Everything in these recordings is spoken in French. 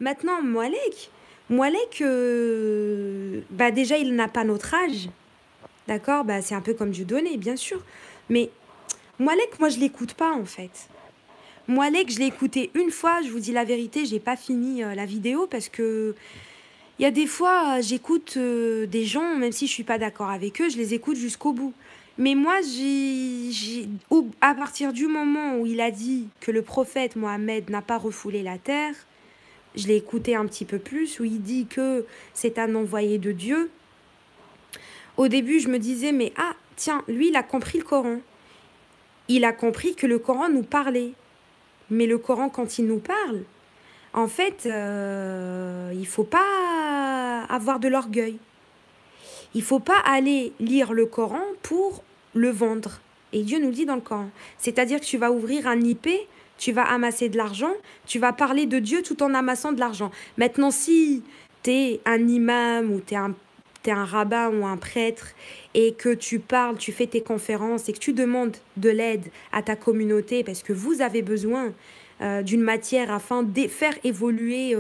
D'accord. Maintenant, Moualek, bah déjà, il n'a pas notre âge. D'accord, bah c'est un peu comme Dieudonné, bien sûr. Mais Moualek, moi, je l'écoute pas, en fait. Moualek, je l'ai écouté une fois, je vous dis la vérité, j'ai pas fini la vidéo parce que il y a des fois, j'écoute des gens, même si je suis pas d'accord avec eux, je les écoute jusqu'au bout. Mais moi, à partir du moment où il a dit que le prophète Mohammed n'a pas refoulé la terre, je l'ai écouté un petit peu plus, où il dit que c'est un envoyé de Dieu. Au début, je me disais, mais ah, tiens, lui, il a compris le Coran. Il a compris que le Coran nous parlait. Mais le Coran, quand il nous parle, en fait, il faut pas avoir de l'orgueil. Il faut pas aller lire le Coran pour le vendre. Et Dieu nous le dit dans le Coran. C'est-à-dire que tu vas ouvrir un IP, tu vas amasser de l'argent, tu vas parler de Dieu tout en amassant de l'argent. Maintenant, si tu es un imam ou t'es un rabbin ou un prêtre et que tu parles, tu fais tes conférences et que tu demandes de l'aide à ta communauté parce que vous avez besoin d'une matière afin de faire évoluer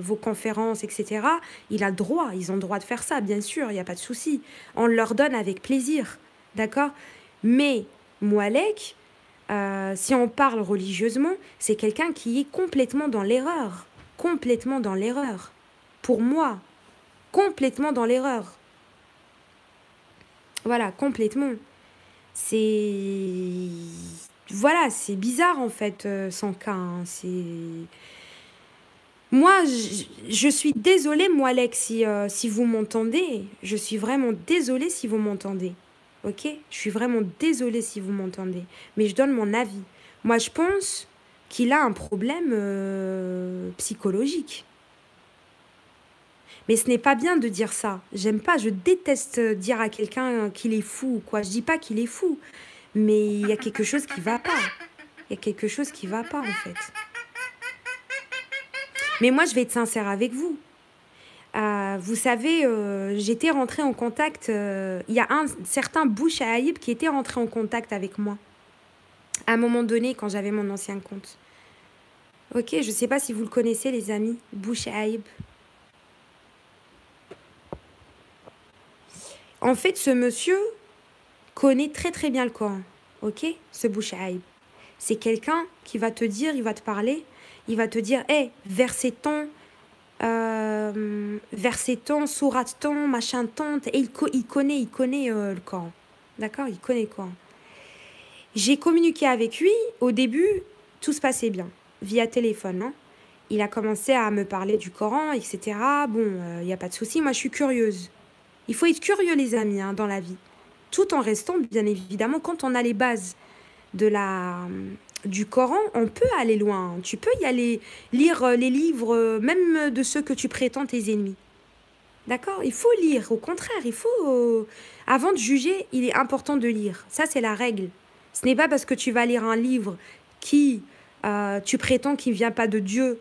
vos conférences, etc., il a le droit, ils ont le droit de faire ça, bien sûr, il n'y a pas de souci. On leur donne avec plaisir, d'accord? Mais Moualek, si on parle religieusement, c'est quelqu'un qui est complètement dans l'erreur. Complètement dans l'erreur. Pour moi, complètement dans l'erreur. Voilà, complètement. C'est... Voilà, c'est bizarre en fait, son cas. Hein. C'est... Moi, je suis désolée, moi, Alex, si vous m'entendez. Je suis vraiment désolée si vous m'entendez. Ok? Je suis vraiment désolée si vous m'entendez. Mais je donne mon avis. Moi, je pense qu'il a un problème psychologique. Mais ce n'est pas bien de dire ça. J'aime pas, je déteste dire à quelqu'un qu'il est fou ou quoi. Je dis pas qu'il est fou. Mais il y a quelque chose qui va pas. Il y a quelque chose qui va pas, en fait. Mais moi, je vais être sincère avec vous. Vous savez, j'étais rentrée en contact. Il y a un certain Bouch Aïb qui était rentré en contact avec moi. À un moment donné, quand j'avais mon ancien compte. Ok, je sais pas si vous le connaissez, les amis. Bouch Aïb. En fait, ce monsieur connaît très très bien le Coran. Ok, ce Bouch Aïb. C'est quelqu'un qui va te dire, il va te parler, il va te dire, hé, verset ton, sourate ton, machin ton, et il connaît le Coran. D'accord? Il connaît le Coran. J'ai communiqué avec lui, au début, tout se passait bien, via téléphone. Hein. Il a commencé à me parler du Coran, etc. Bon, il n'y a pas de souci, moi je suis curieuse. Il faut être curieux, les amis, hein, dans la vie. Tout en restant, bien évidemment, quand on a les bases du Coran, on peut aller loin. Tu peux y aller lire les livres, même de ceux que tu prétends tes ennemis. D'accord? Il faut lire, au contraire, il faut... avant de juger, il est important de lire. Ça, c'est la règle. Ce n'est pas parce que tu vas lire un livre qui, tu prétends qu'il ne vient pas de Dieu.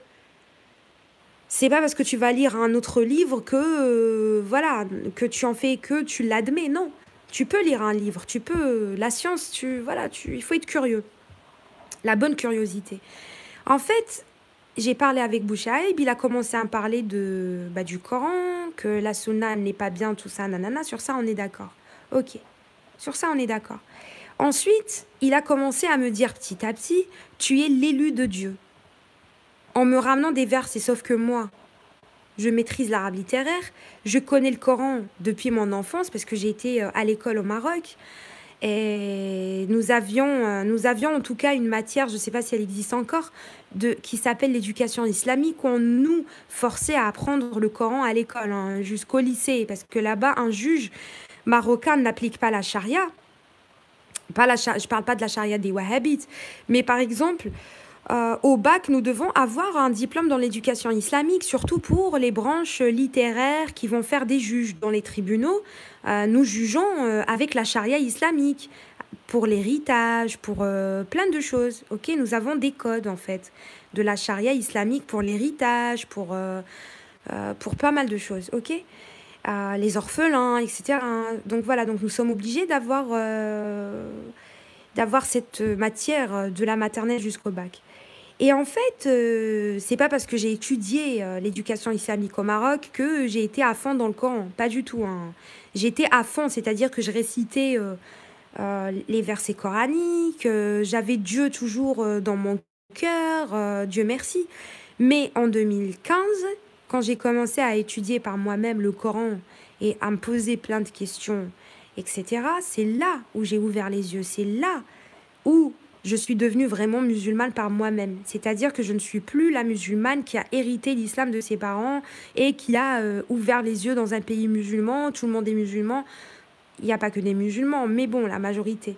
C'est pas parce que tu vas lire un autre livre que, voilà, que tu en fais que tu l'admets. Non. Tu peux lire un livre, tu peux... La science, il faut être curieux. La bonne curiosité. En fait, j'ai parlé avec Bouchaïb, il a commencé à me parler du Coran, que la sunna n'est pas bien, tout ça, nanana. Sur ça, on est d'accord. Ok. Sur ça, on est d'accord. Ensuite, il a commencé à me dire petit à petit, tu es l'élu de Dieu. En me ramenant des versets, sauf que moi, je maîtrise l'arabe littéraire, je connais le Coran depuis mon enfance parce que j'ai été à l'école au Maroc. Et nous avions en tout cas une matière, je ne sais pas si elle existe encore, qui s'appelle l'éducation islamique, où on nous forçait à apprendre le Coran à l'école, hein, jusqu'au lycée, parce que là-bas, un juge marocain n'applique pas la charia. Je ne parle pas de la charia des wahhabites, mais par exemple, au bac, nous devons avoir un diplôme dans l'éducation islamique, surtout pour les branches littéraires qui vont faire des juges dans les tribunaux. Nous jugeons avec la charia islamique, pour l'héritage, pour plein de choses. Ok, nous avons des codes en fait de la charia islamique pour l'héritage, pour pas mal de choses. Ok, les orphelins, etc. Donc voilà, donc nous sommes obligés d'avoir cette matière de la maternelle jusqu'au bac. Et en fait, c'est pas parce que j'ai étudié l'éducation islamique au Maroc que j'ai été à fond dans le Coran. Pas du tout, hein. J'étais à fond, c'est-à-dire que je récitais les versets coraniques, j'avais Dieu toujours dans mon cœur, Dieu merci. Mais en 2015, quand j'ai commencé à étudier par moi-même le Coran et à me poser plein de questions, etc., c'est là où j'ai ouvert les yeux, c'est là où je suis devenue vraiment musulmane par moi-même. C'est-à-dire que je ne suis plus la musulmane qui a hérité l'islam de ses parents et qui a ouvert les yeux dans un pays musulman, tout le monde est musulman. Il n'y a pas que des musulmans, mais bon, la majorité.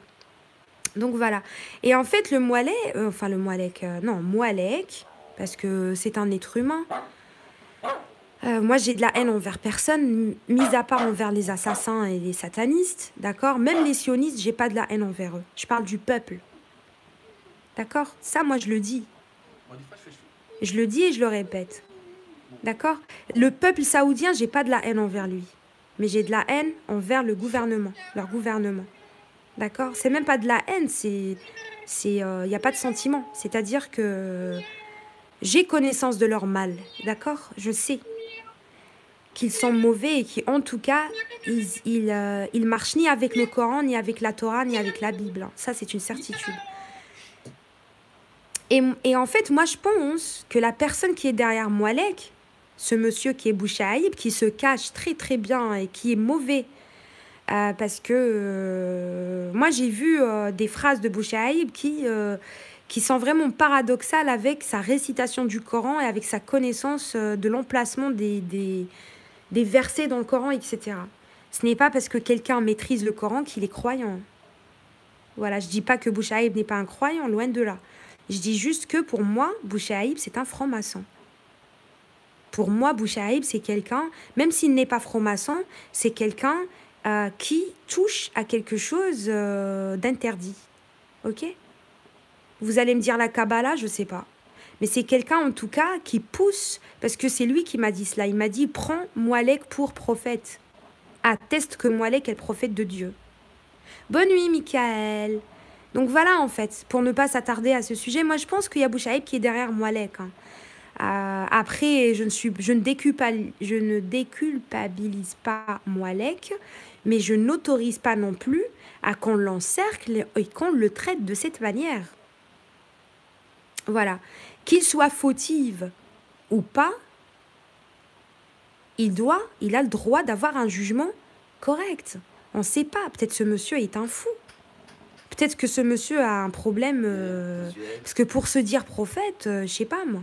Donc voilà. Et en fait, le Moualek, enfin le Moualek, non, Moualek, parce que c'est un être humain. Moi, j'ai de la haine envers personne, mis à part envers les assassins et les satanistes, d'accord? Même les sionistes, j'ai pas de la haine envers eux. Je parle du peuple, d'accord? Ça, moi, je le dis. Je le dis et je le répète, d'accord? Le peuple saoudien, j'ai pas de la haine envers lui. Mais j'ai de la haine envers le gouvernement, leur gouvernement. D'accord? C'est même pas de la haine, y a pas de sentiment. C'est-à-dire que j'ai connaissance de leur mal, d'accord? Je sais qu'ils sont mauvais et qui, en tout cas, ils marchent ni avec le Coran, ni avec la Torah, ni avec la Bible. Ça, c'est une certitude. Et en fait, moi, je pense que la personne qui est derrière Moualek, ce monsieur qui est Bouchaïb, qui se cache très très bien et qui est mauvais, parce que moi j'ai vu des phrases de Bouchaïb qui sont vraiment paradoxales avec sa récitation du Coran et avec sa connaissance de l'emplacement des versets dans le Coran, etc. Ce n'est pas parce que quelqu'un maîtrise le Coran qu'il est croyant. Voilà, je dis pas que Bouchaïb n'est pas un croyant, loin de là. Je dis juste que pour moi, Bouchaïb, c'est un franc-maçon. Pour moi, Bouchaïb, c'est quelqu'un, même s'il n'est pas franc-maçon, c'est quelqu'un qui touche à quelque chose d'interdit. Ok? Vous allez me dire la Kabbalah, je ne sais pas. Mais c'est quelqu'un, en tout cas, qui pousse, parce que c'est lui qui m'a dit cela. Il m'a dit, prends Moualek pour prophète. Atteste que Moualek est le prophète de Dieu. Bonne nuit, Michael. Donc voilà, en fait, pour ne pas s'attarder à ce sujet, moi, je pense qu'il y a Bouchaïb qui est derrière Moualek, hein. Après, je ne déculpabilise pas Moualek, mais je n'autorise pas non plus à qu'on l'encercle et qu'on le traite de cette manière. Voilà. Qu'il soit fautif ou pas, il a le droit d'avoir un jugement correct. On ne sait pas. Peut-être ce monsieur est un fou. Peut-être que ce monsieur a un problème. Parce que pour se dire prophète, je sais pas moi.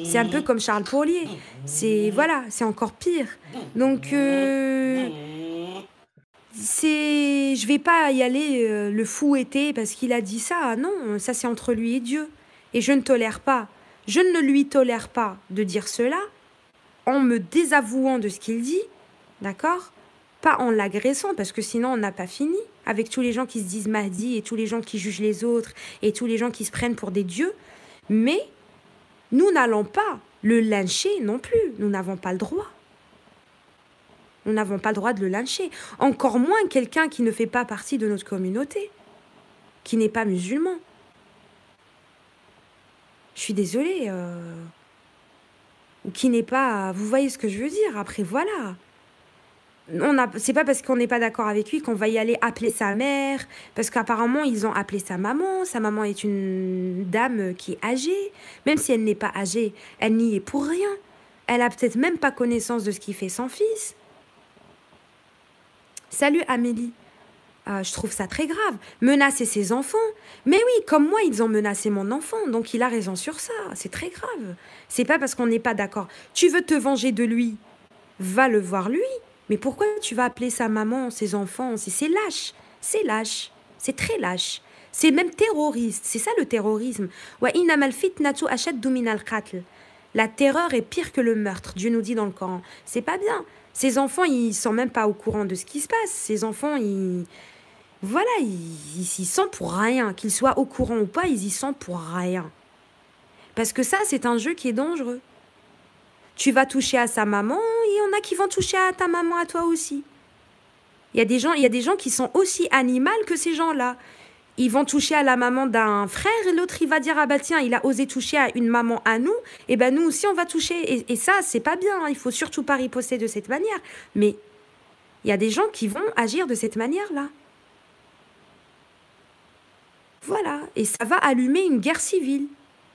C'est un peu comme Charles Pourlier. Voilà, c'est encore pire. Donc, je vais pas y aller le fouetter parce qu'il a dit ça. Non, ça c'est entre lui et Dieu. Et je ne lui tolère pas de dire cela en me désavouant de ce qu'il dit, d'accord? Pas en l'agressant, parce que sinon on n'a pas fini, avec tous les gens qui se disent Mahdi et tous les gens qui jugent les autres et tous les gens qui se prennent pour des dieux. Mais nous n'allons pas le lyncher non plus. Nous n'avons pas le droit. Nous n'avons pas le droit de le lyncher. Encore moins quelqu'un qui ne fait pas partie de notre communauté, qui n'est pas musulman. Je suis désolée. Ou qui n'est pas... Vous voyez ce que je veux dire? Après, voilà. C'est pas parce qu'on n'est pas d'accord avec lui qu'on va y aller appeler sa mère, parce qu'apparemment ils ont appelé sa maman. Sa maman est une dame qui est âgée. Même si elle n'est pas âgée, elle n'y est pour rien. Elle a peut-être même pas connaissance de ce qu'il fait son fils. Salut Amélie. Je trouve ça très grave. Menacer ses enfants. Mais oui, comme moi, ils ont menacé mon enfant. Donc il a raison sur ça. C'est très grave. C'est pas parce qu'on n'est pas d'accord. Tu veux te venger de lui, va le voir lui. Mais pourquoi tu vas appeler sa maman, ses enfants? C'est lâche. C'est lâche. C'est très lâche. C'est même terroriste. C'est ça le terrorisme. La terreur est pire que le meurtre. Dieu nous dit dans le Coran. C'est pas bien. Ces enfants, ils sont même pas au courant de ce qui se passe. Ces enfants, voilà, ils y sont pour rien. Qu'ils soient au courant ou pas, ils y sont pour rien. Parce que ça, c'est un jeu qui est dangereux. Tu vas toucher à sa maman, il y en a qui vont toucher à ta maman, à toi aussi. Il y a des gens qui sont aussi animaux que ces gens-là. Ils vont toucher à la maman d'un frère et l'autre, il va dire, ah bah tiens, il a osé toucher à une maman à nous, et ben nous aussi, on va toucher. Et ça, c'est pas bien, hein, il faut surtout pas riposter de cette manière. Mais il y a des gens qui vont agir de cette manière-là. Voilà. Et ça va allumer une guerre civile.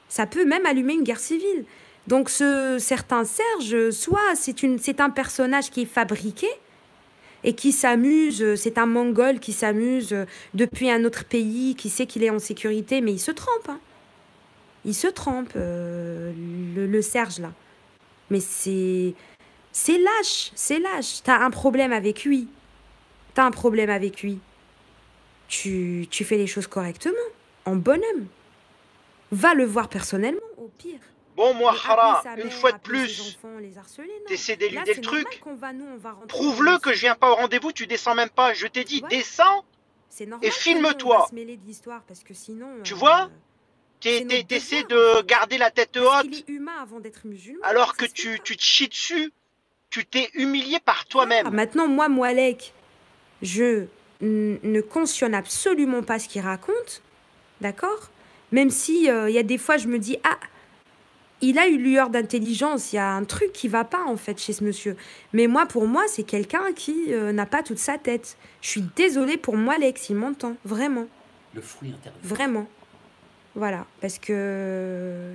Ça peut même allumer une guerre civile. Donc ce certain Serge, soit c'est un personnage qui est fabriqué, et qui s'amuse, c'est un Mongol qui s'amuse depuis un autre pays, qui sait qu'il est en sécurité, mais il se trompe. Hein. Il se trompe, le Serge, là. Mais c'est lâche, c'est lâche. T'as un problème avec lui. T'as un problème avec lui. Tu fais les choses correctement, en bonhomme. Va le voir personnellement, au pire. Bon, moi, Mais appeler Hara, sa une mère, fois de appeler ses plus, enfants, les harceler, non. t'essaies Là, d'éluder le c'est normal truc. nous, on va rentrer dans Prouve-le que je viens l'histoire. pas au rendez-vous, tu descends même pas. Je t'ai dit, Voilà. descends C'est et normal que nous, on va filme-toi. se mêler de l'histoire, parce que sinon, Tu vois? c'est notre T'essaies devoir, en de fait. garder la tête Parce qu'il haute est humain avant d'être musulman, alors que ça se fait pas. tu te chies dessus. Tu t'es humilié par Voilà. toi-même. Maintenant, moi, Moualek, je ne cautionne absolument pas ce qu'il raconte, d'accord? Même si il y a des fois, je me dis, ah, il a une lueur d'intelligence, il y a un truc qui va pas, en fait, chez ce monsieur. Mais moi, pour moi, c'est quelqu'un qui n'a pas toute sa tête. Je suis désolée pour Moualek, s'il m'entend, vraiment. Le fruit intérieur. Vraiment. Voilà, parce que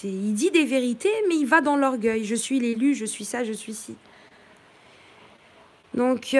il dit des vérités, mais il va dans l'orgueil. Je suis l'élu, je suis ça, je suis ci. Donc